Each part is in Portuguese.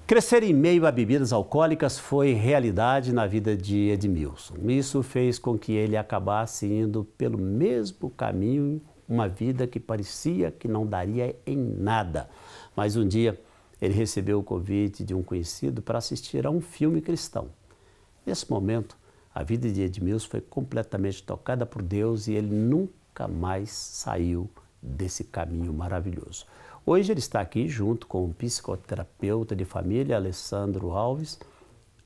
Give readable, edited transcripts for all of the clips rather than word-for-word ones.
Crescer em meio a bebidas alcoólicas foi realidade na vida de Edmilson. Isso fez com que ele acabasse indo pelo mesmo caminho, uma vida que parecia que não daria em nada. Mas um dia ele recebeu o convite de um conhecido para assistir a um filme cristão. Nesse momento, a vida de Edmilson foi completamente tocada por Deus e ele nunca mais saiu desse caminho maravilhoso. Hoje ele está aqui junto com o psicoterapeuta de família, Alessandro Alves.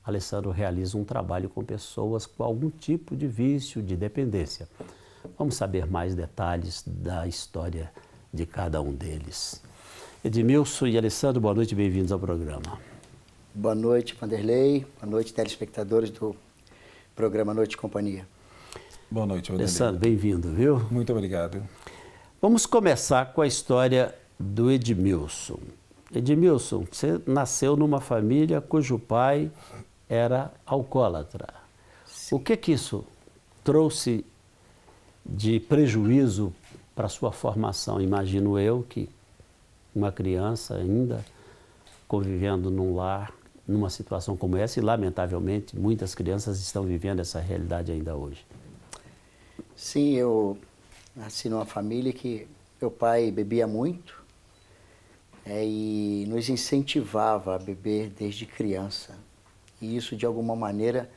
Alessandro realiza um trabalho com pessoas com algum tipo de vício, de dependência. Vamos saber mais detalhes da história de cada um deles. Edmilson e Alessandro, boa noite e bem-vindos ao programa. Boa noite, Vanderlei. Boa noite, telespectadores do programa Noite e Companhia. Boa noite, Vanderlei. Alessandro, bem-vindo, viu? Muito obrigado. Vamos começar com a história do Edmilson. Edmilson, você nasceu numa família cujo pai era alcoólatra. Sim. O que isso trouxe de prejuízo para a sua formação? Imagino eu que uma criança ainda convivendo num lar, numa situação como essa, e lamentavelmente muitas crianças estão vivendo essa realidade ainda hoje. Sim, eu nasci numa família que meu pai bebia muito e nos incentivava a beber desde criança. E isso, de alguma maneira,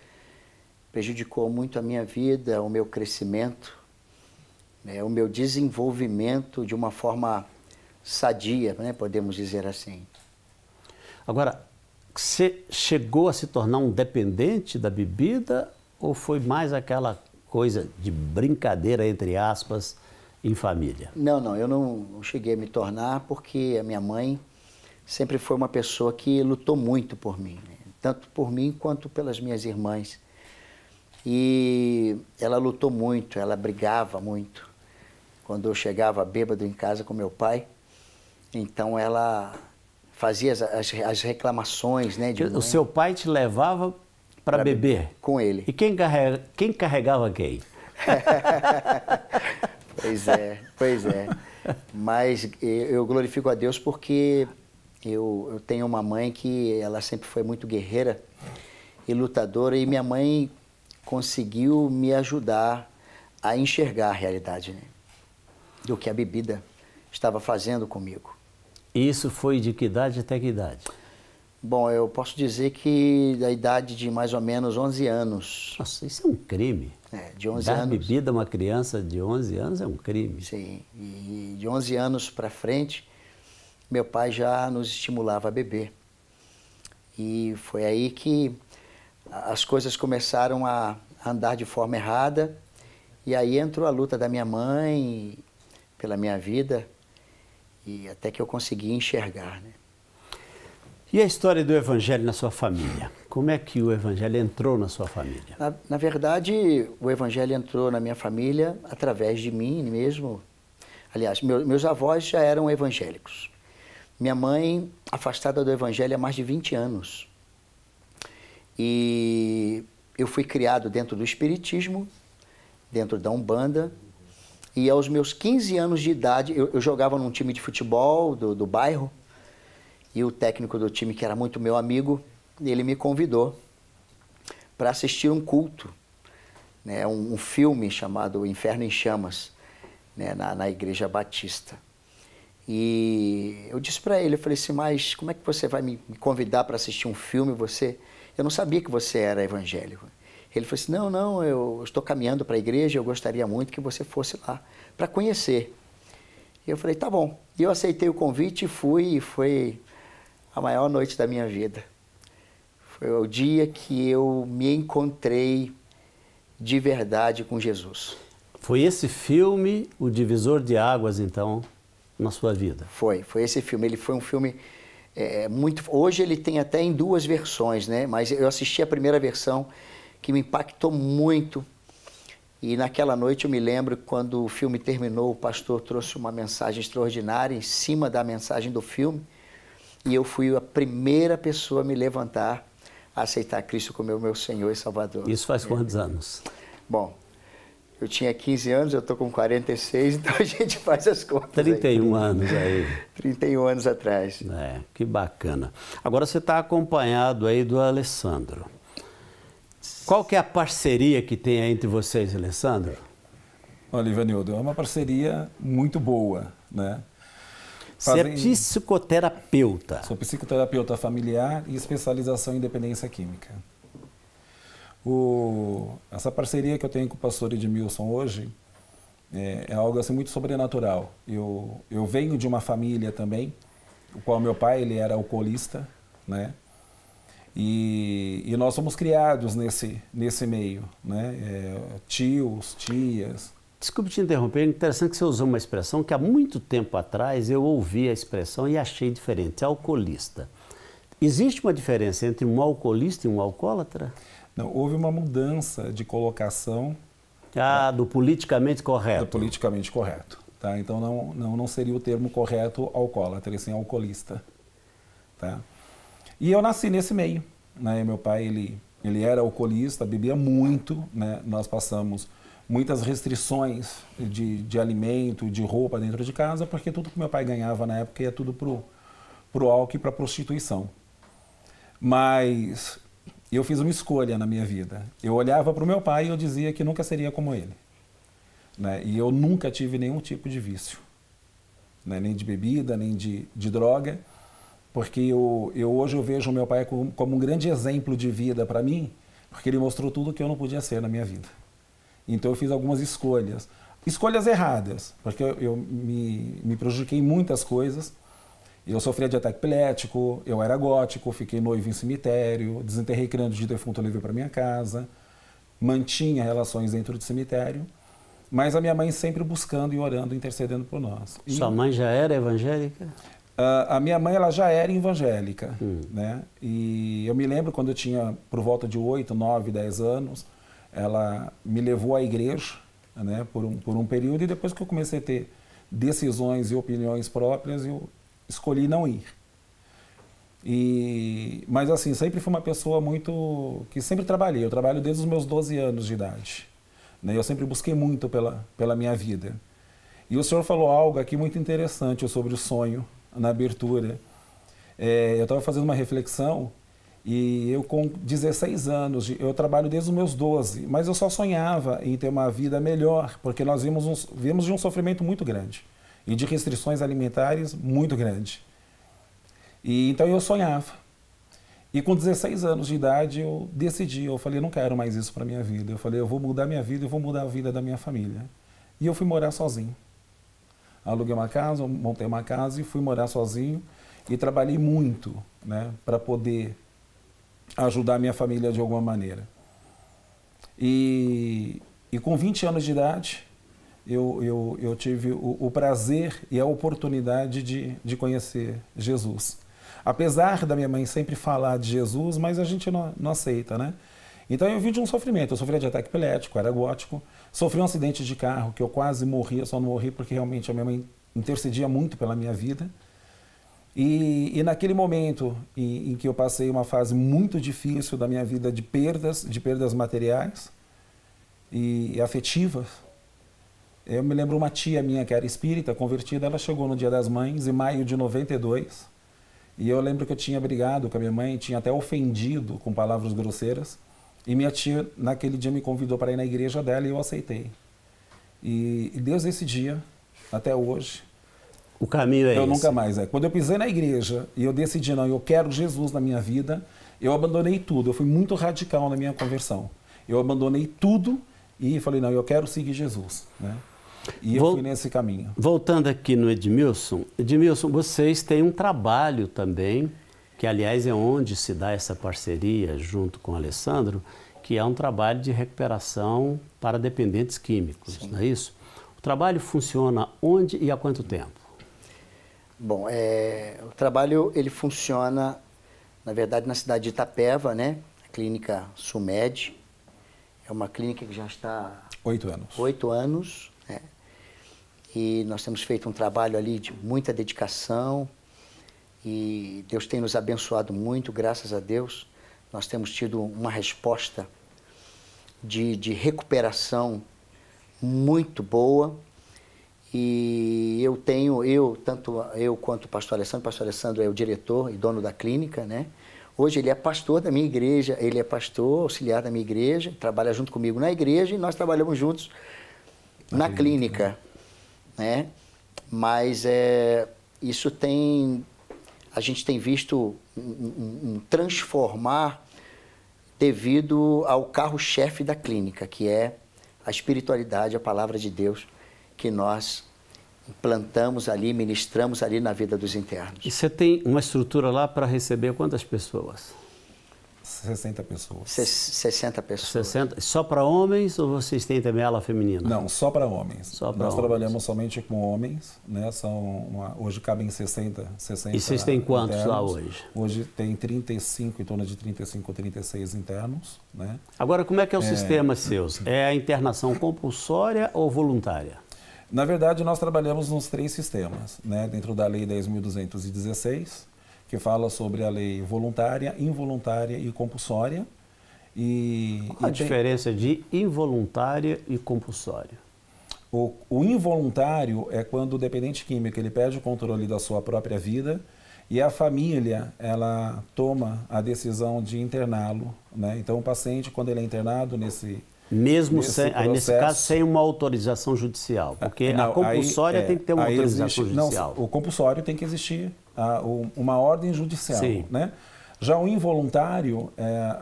prejudicou muito a minha vida, o meu crescimento, o meu desenvolvimento de uma forma sadia, podemos dizer assim. Agora, você chegou a se tornar um dependente da bebida ou foi mais aquela coisa de brincadeira, entre aspas, em família? Não, eu não cheguei a me tornar porque a minha mãe sempre foi uma pessoa que lutou muito por mim, tanto por mim quanto pelas minhas irmãs. E ela lutou muito, ela brigava muito. Quando eu chegava bêbado em casa com meu pai, então ela fazia as reclamações, O seu pai te levava para beber? Com ele. E quem carregava quem? Pois é. Mas eu glorifico a Deus porque eu tenho uma mãe que ela sempre foi muito guerreira e lutadora, e minha mãe conseguiu me ajudar a enxergar a realidade, do que a bebida estava fazendo comigo. E isso foi de que idade até que idade? Bom, eu posso dizer que da idade de mais ou menos 11 anos. Nossa, isso é um crime. De 11 anos. Dar bebida a uma criança de 11 anos é um crime. Sim, e de 11 anos para frente, meu pai já nos estimulava a beber. E foi aí que as coisas começaram a andar de forma errada, e aí entrou a luta da minha mãe pela minha vida, e até que eu consegui enxergar, E a história do Evangelho na sua família? Como é que o Evangelho entrou na sua família? Na verdade, o Evangelho entrou na minha família através de mim mesmo. Aliás, meus avós já eram evangélicos. Minha mãe, afastada do Evangelho há mais de 20 anos. E eu fui criado dentro do Espiritismo, dentro da Umbanda. E aos meus 15 anos de idade, eu jogava num time de futebol do bairro. E o técnico do time, que era muito meu amigo, ele me convidou para assistir um culto, um filme chamado Inferno em Chamas, na Igreja Batista. E eu disse para ele, eu falei assim, mas como é que você vai me convidar para assistir um filme? Eu não sabia que você era evangélico. Ele falou assim, não, eu estou caminhando para a igreja, eu gostaria muito que você fosse lá para conhecer. E eu falei, tá bom. E eu aceitei o convite e fui, e foi a maior noite da minha vida. Foi o dia que eu me encontrei de verdade com Jesus. Foi esse filme o divisor de águas, então, na sua vida? Foi esse filme. Ele foi um filme muito... Hoje ele tem até em 2 versões, mas eu assisti a primeira versão, que me impactou muito. E naquela noite eu me lembro, quando o filme terminou, o pastor trouxe uma mensagem extraordinária em cima da mensagem do filme, e eu fui a primeira pessoa a me levantar, a aceitar Cristo como meu Senhor e Salvador. Isso faz quantos anos? Bom, Eu tinha 15 anos, eu estou com 46, então a gente faz as contas. 31 anos aí. 31 anos atrás. Que bacana. Agora você está acompanhado aí do Alessandro. Qual que é a parceria que tem aí entre vocês, Alessandro? Olha, Ivanildo, é uma parceria muito boa, né? Você é psicoterapeuta. Sou psicoterapeuta familiar e especialização em dependência química. Essa parceria que eu tenho com o pastor Edmilson hoje é algo assim muito sobrenatural. Eu venho de uma família também, o qual meu pai ele era alcoolista, né? E nós somos criados nesse meio, né? Tios, tias. Desculpe te interromper, é interessante que você usou uma expressão que há muito tempo atrás eu ouvi a expressão e achei diferente, alcoolista. Existe uma diferença entre um alcoolista e um alcoólatra? Não, houve uma mudança de colocação. Do politicamente correto. Do politicamente correto. Tá? Então não seria o termo correto alcoólatra, e sim alcoolista. Tá? E eu nasci nesse meio. Né? Meu pai ele era alcoolista, bebia muito. Né? Nós passamos muitas restrições de alimento, de roupa dentro de casa, porque tudo que meu pai ganhava na época ia tudo pro álcool e para prostituição. Mas eu fiz uma escolha na minha vida. Eu olhava para o meu pai e eu dizia que nunca seria como ele. Né? E eu nunca tive nenhum tipo de vício. Né? Nem de bebida, nem de droga. Porque hoje eu vejo o meu pai como um grande exemplo de vida para mim, porque ele mostrou tudo que eu não podia ser na minha vida. Então eu fiz algumas escolhas. Escolhas erradas, porque eu me prejudiquei em muitas coisas. Eu sofria de ataque epilético, eu era gótico, fiquei noivo em cemitério, desenterrei crânio de defunto, levei para minha casa, mantinha relações dentro do cemitério, mas a minha mãe sempre buscando e orando, intercedendo por nós. Sua mãe já era evangélica? A minha mãe ela já era evangélica, né? E eu me lembro quando eu tinha por volta de 8, 9, 10 anos, ela me levou à igreja, né, por um período, e depois que eu comecei a ter decisões e opiniões próprias, eu escolhi não ir. Mas assim, sempre fui uma pessoa que sempre trabalhei. Eu trabalho desde os meus 12 anos de idade. Né? Eu sempre busquei muito pela minha vida. E o senhor falou algo aqui muito interessante sobre o sonho, na abertura. Eu estava fazendo uma reflexão e eu com 16 anos, eu trabalho desde os meus 12, mas eu só sonhava em ter uma vida melhor, porque nós vimos de um sofrimento muito grande e de restrições alimentares muito grande. E então eu sonhava. E com 16 anos de idade eu decidi, eu falei, não quero mais isso para minha vida. Eu falei, eu vou mudar minha vida, eu vou mudar a vida da minha família. E eu fui morar sozinho. Aluguei uma casa, montei uma casa e fui morar sozinho e trabalhei muito, né, para poder ajudar a minha família de alguma maneira. E com 20 anos de idade, eu tive o prazer e a oportunidade de conhecer Jesus. Apesar da minha mãe sempre falar de Jesus, mas a gente não aceita, né? Então eu vim de um sofrimento. Eu sofria de ataque epilético, era gótico, sofri um acidente de carro que eu quase morri, eu só não morri porque realmente a minha mãe intercedia muito pela minha vida. E naquele momento em que eu passei uma fase muito difícil da minha vida de perdas materiais e afetivas, eu me lembro uma tia minha que era espírita, convertida, ela chegou no Dia das Mães, em maio de 92, e eu lembro que eu tinha brigado com a minha mãe, tinha até ofendido com palavras grosseiras, e minha tia naquele dia me convidou para ir na igreja dela e eu aceitei. E desde esse dia, até hoje, o caminho é esse. Eu nunca mais. Quando eu pisei na igreja e eu decidi, não, eu quero Jesus na minha vida, eu abandonei tudo. Eu fui muito radical na minha conversão. Eu abandonei tudo e falei, não, eu quero seguir Jesus. Né? E eu fui nesse caminho. Voltando aqui no Edmilson. Edmilson, vocês têm um trabalho também, que aliás é onde se dá essa parceria junto com o Alessandro, que é um trabalho de recuperação para dependentes químicos, não é isso? O trabalho funciona onde e há quanto tempo? Bom, o trabalho ele funciona, na verdade, na cidade de Itapeva, né? A clínica Sumed. É uma clínica que já está... 8 anos. 8 anos, né? E nós temos feito um trabalho ali de muita dedicação e Deus tem nos abençoado muito, graças a Deus. Nós temos tido uma resposta de recuperação muito boa. E tanto eu quanto o pastor Alessandro é o diretor e dono da clínica, né? Hoje ele é pastor da minha igreja, ele é pastor auxiliar da minha igreja, trabalha junto comigo na igreja e nós trabalhamos juntos na clínica, né? Mas a gente tem visto um transformar devido ao carro-chefe da clínica, que é a espiritualidade, a palavra de Deus, que nós implantamos ali, ministramos ali na vida dos internos. E você tem uma estrutura lá para receber quantas pessoas? 60 pessoas. 60 pessoas. 60? Só para homens ou vocês têm também ala feminina? Não, só para homens. Só para Nós homens. trabalhamos somente com homens, né? Hoje cabem 60 E vocês têm quantos internos. lá hoje? Hoje tem 35, em torno de 35 ou 36 internos, né? Agora, como é que é o sistema seus? É a internação compulsória ou voluntária? Na verdade, nós trabalhamos nos 3 sistemas, né? Dentro da Lei 10.216, que fala sobre a lei voluntária, involuntária e compulsória. Qual a diferença de involuntária e compulsória? O involuntário é quando o dependente químico ele perde o controle da sua própria vida e a família ela toma a decisão de interná-lo, né? Então o paciente, quando ele é internado nesse nesse caso, sem uma autorização judicial, porque a compulsória tem que ter uma autorização judicial. Não, o compulsório tem que existir uma ordem judicial, Sim. né? Já o involuntário,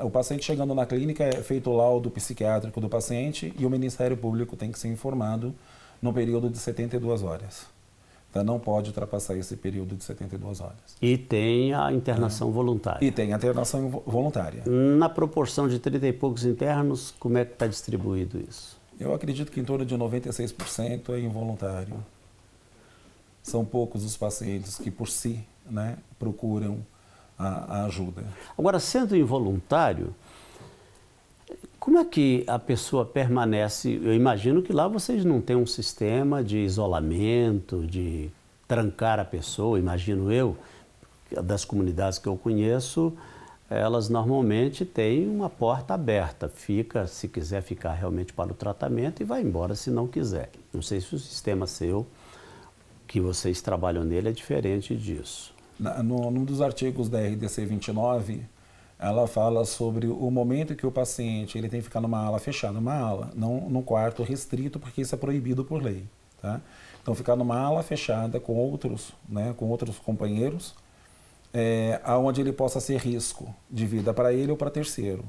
o paciente chegando na clínica é feito o laudo psiquiátrico do paciente e o Ministério Público tem que ser informado no período de 72 horas. Então não pode ultrapassar esse período de 72 horas. E tem a internação voluntária. E tem a internação voluntária. Na proporção de 30 e poucos internos, como é que está distribuído isso? Eu acredito que em torno de 96% é involuntário. São poucos os pacientes que por si, né, procuram a ajuda. Agora, sendo involuntário, como é que a pessoa permanece? Eu imagino que lá vocês não têm um sistema de isolamento, de trancar a pessoa, imagino eu. Das comunidades que eu conheço, elas normalmente têm uma porta aberta. Fica, se quiser ficar realmente para o tratamento, e vai embora se não quiser. Não sei se o sistema seu, que vocês trabalham nele, é diferente disso. Num dos artigos da RDC 29, ela fala sobre o momento que o paciente ele tem que ficar numa ala fechada, uma ala, não num quarto restrito, porque isso é proibido por lei. Tá? Então, ficar numa ala fechada com outros, né, com outros companheiros, onde ele possa ser risco de vida para ele ou para terceiro.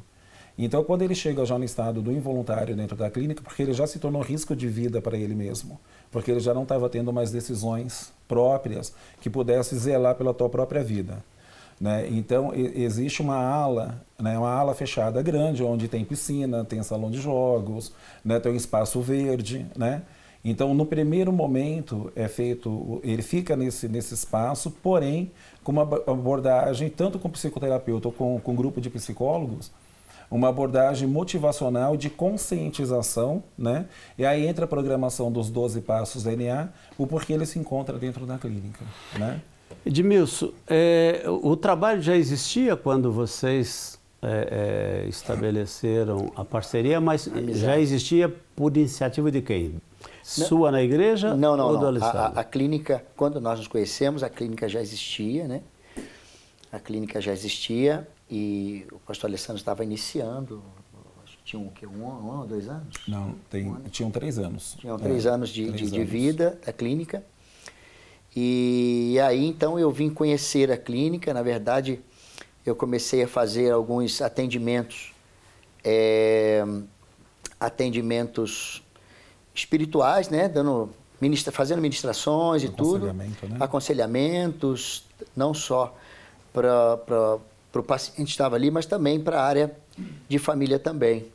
Então, quando ele chega já no estado do involuntário dentro da clínica, porque ele já se tornou risco de vida para ele mesmo, porque ele já não estava tendo mais decisões próprias que pudesse zelar pela tua própria vida. Né? Então, existe uma ala, né, uma ala fechada grande, onde tem piscina, tem salão de jogos, né, tem um espaço verde. Né? Então, no primeiro momento, ele fica nesse espaço, porém, com uma abordagem, tanto com psicoterapeuta ou com grupo de psicólogos, uma abordagem motivacional de conscientização, né? E aí entra a programação dos 12 passos DNA, o porquê ele se encontra dentro da clínica, né? Edmilson, o trabalho já existia quando vocês estabeleceram a parceria, mas já existia por iniciativa de quem? Sua na igreja? Não. Ou do Alessandro? A clínica, quando nós nos conhecemos, a clínica já existia, né? A clínica já existia e o pastor Alessandro estava iniciando, acho que tinha um ou 2 anos? Não, tinham 3 anos. Tinham 3 anos de vida da clínica. E aí, então, eu vim conhecer a clínica. Na verdade, eu comecei a fazer alguns atendimentos espirituais, né? Fazendo ministrações e tudo. Né? Aconselhamentos, não só para o paciente que estava ali, mas também para a área de família também.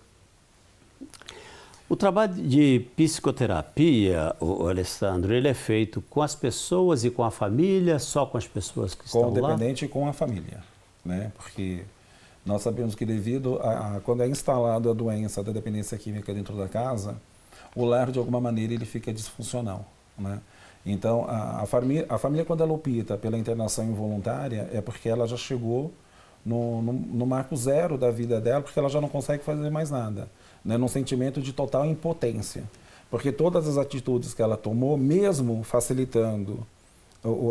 O trabalho de psicoterapia, Alessandro, ele é feito com as pessoas e com a família, só com as pessoas que estão lá? Com o dependente e com a família, né? Porque nós sabemos que devido quando é instalada a doença da dependência química dentro da casa, o lar, de alguma maneira, ele fica disfuncional, né? Então, a família, quando ela opta pela internação involuntária, é porque ela já chegou no marco zero da vida dela, porque ela já não consegue fazer mais nada, né? Num sentimento de total impotência. Porque todas as atitudes que ela tomou, mesmo facilitando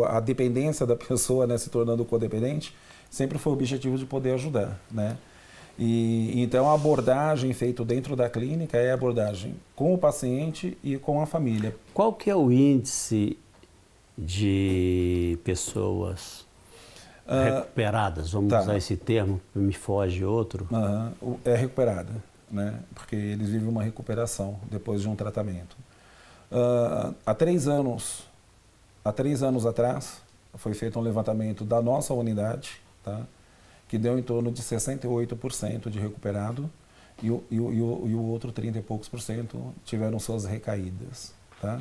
a dependência da pessoa, né, se tornando codependente, sempre foi o objetivo de poder ajudar, né? E então a abordagem feita dentro da clínica é a abordagem com o paciente e com a família. Qual que é o índice de pessoas recuperadas? Vamos usar esse termo, me foge outro. É recuperada, né? Porque eles vivem uma recuperação depois de um tratamento. Há 3 anos atrás, foi feito um levantamento da nossa unidade, tá? Que deu em torno de 68% de recuperado e o outro 30 e poucos por cento tiveram suas recaídas, tá?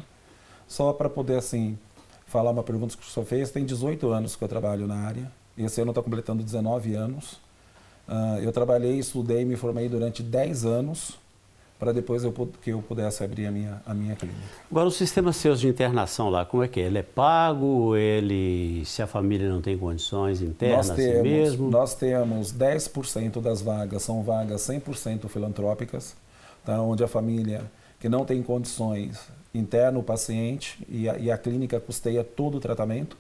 Só para poder, assim, falar uma pergunta que o senhor fez, tem 18 anos que eu trabalho na área, e esse ano está completando 19 anos. Eu trabalhei, estudei, me formei durante 10 anos, para depois que eu pudesse abrir a minha clínica. Agora, o sistema seus de internação lá, como é que é? Ele é pago? Se a família não tem condições internas assim mesmo? Nós temos 10% das vagas, são vagas 100% filantrópicas, tá? Onde a família que não tem condições interna o paciente e a clínica custeia todo o tratamento.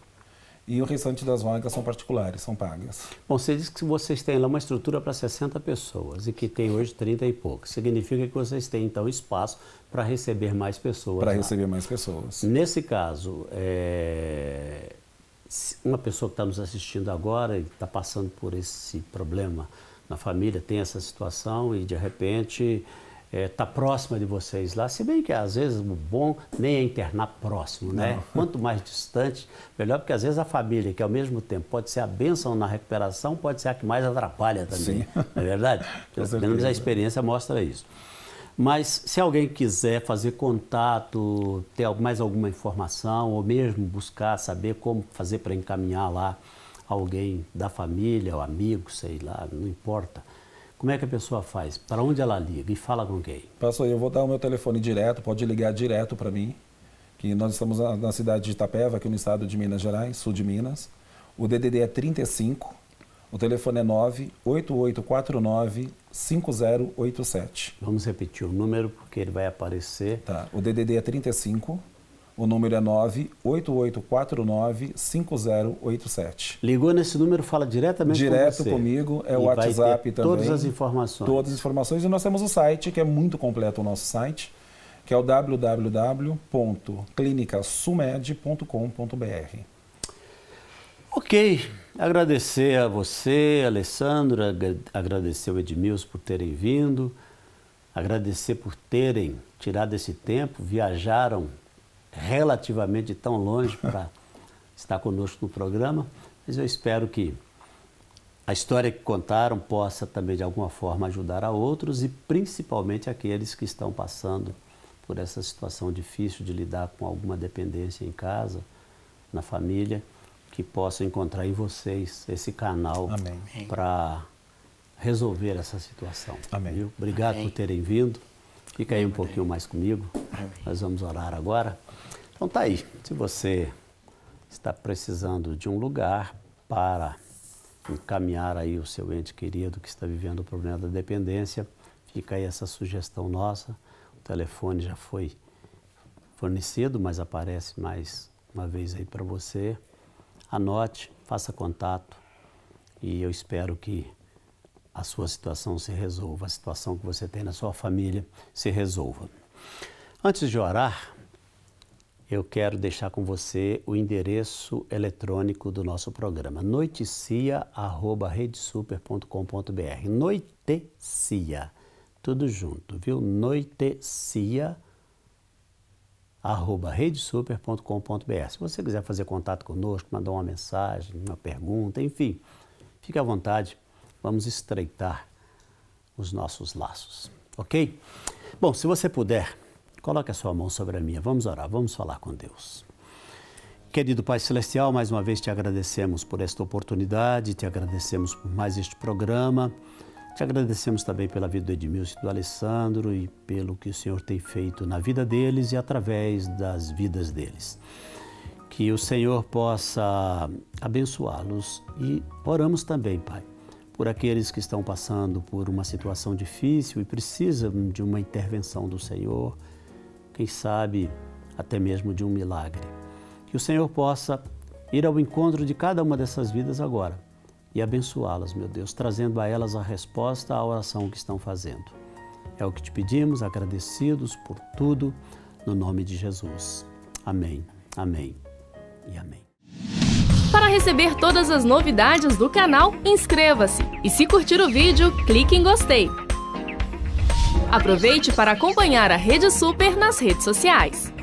E o restante das vagas são particulares, são pagas. Bom, você disse que vocês têm lá uma estrutura para 60 pessoas e que tem hoje 30 e poucos. Significa que vocês têm, então, espaço para receber mais pessoas. Para receber mais pessoas. Nesse caso, uma pessoa que está nos assistindo agora e está passando por esse problema na família, tem essa situação e, de repente, está próxima de vocês lá, se bem que às vezes o bom nem é internar próximo, né? Quanto mais distante, melhor, porque às vezes a família, que ao mesmo tempo pode ser a bênção na recuperação, pode ser a que mais atrapalha também, Sim. Não é verdade? Pelo menos a experiência mostra isso. Mas se alguém quiser fazer contato, ter mais alguma informação, ou mesmo buscar saber como fazer para encaminhar lá alguém da família, ou amigo, sei lá, não importa. Como é que a pessoa faz? Para onde ela liga e fala com quem? Pastor, eu vou dar o meu telefone direto, pode ligar direto para mim, que nós estamos na cidade de Itapeva, aqui no estado de Minas Gerais, sul de Minas. O DDD é 35, o telefone é 98849-5087. Vamos repetir o número, porque ele vai aparecer. Tá, o DDD é 35, o número é 98849-5087. Ligou nesse número, fala diretamente com você. Direto comigo, é o WhatsApp também. Todas as informações. Todas as informações. E nós temos o site, que é muito completo o nosso site, que é o www.clinicasumed.com.br. Ok. Agradecer a você, Alessandro, agradecer ao Edmilson por terem vindo, agradecer por terem tirado esse tempo, viajaram relativamente tão longe para estar conosco no programa, mas eu espero que a história que contaram possa também de alguma forma ajudar a outros e principalmente aqueles que estão passando por essa situação difícil de lidar com alguma dependência em casa, na família, que possam encontrar em vocês esse canal para resolver essa situação. Amém. Viu? Obrigado por terem vindo. Fica aí um pouquinho mais comigo. Nós vamos orar agora. Então tá aí, se você está precisando de um lugar para encaminhar aí o seu ente querido que está vivendo o problema da dependência, fica aí essa sugestão nossa. O telefone já foi fornecido, mas aparece mais uma vez aí para você. Anote, faça contato e eu espero que a sua situação se resolva, a situação que você tem na sua família se resolva. Antes de orar, eu quero deixar com você o endereço eletrônico do nosso programa, noitecia@redesuper.com.br. Noitecia, tudo junto, viu? Noitecia@redesuper.com.br. Se você quiser fazer contato conosco, mandar uma mensagem, uma pergunta, enfim, fique à vontade, vamos estreitar os nossos laços, ok? Bom, se você puder, coloque a sua mão sobre a minha. Vamos orar, vamos falar com Deus. Querido Pai Celestial, mais uma vez te agradecemos por esta oportunidade, te agradecemos por mais este programa, te agradecemos também pela vida do Edmilson e do Alessandro e pelo que o Senhor tem feito na vida deles e através das vidas deles. Que o Senhor possa abençoá-los e oramos também, Pai, por aqueles que estão passando por uma situação difícil e precisam de uma intervenção do Senhor. quem sabe até mesmo de um milagre. Que o Senhor possa ir ao encontro de cada uma dessas vidas agora e abençoá-las, meu Deus, trazendo a elas a resposta à oração que estão fazendo. É o que te pedimos, agradecidos por tudo, no nome de Jesus. Amém, amém e amém. Para receber todas as novidades do canal, inscreva-se e, se curtir o vídeo, clique em gostei. Aproveite para acompanhar a Rede Super nas redes sociais.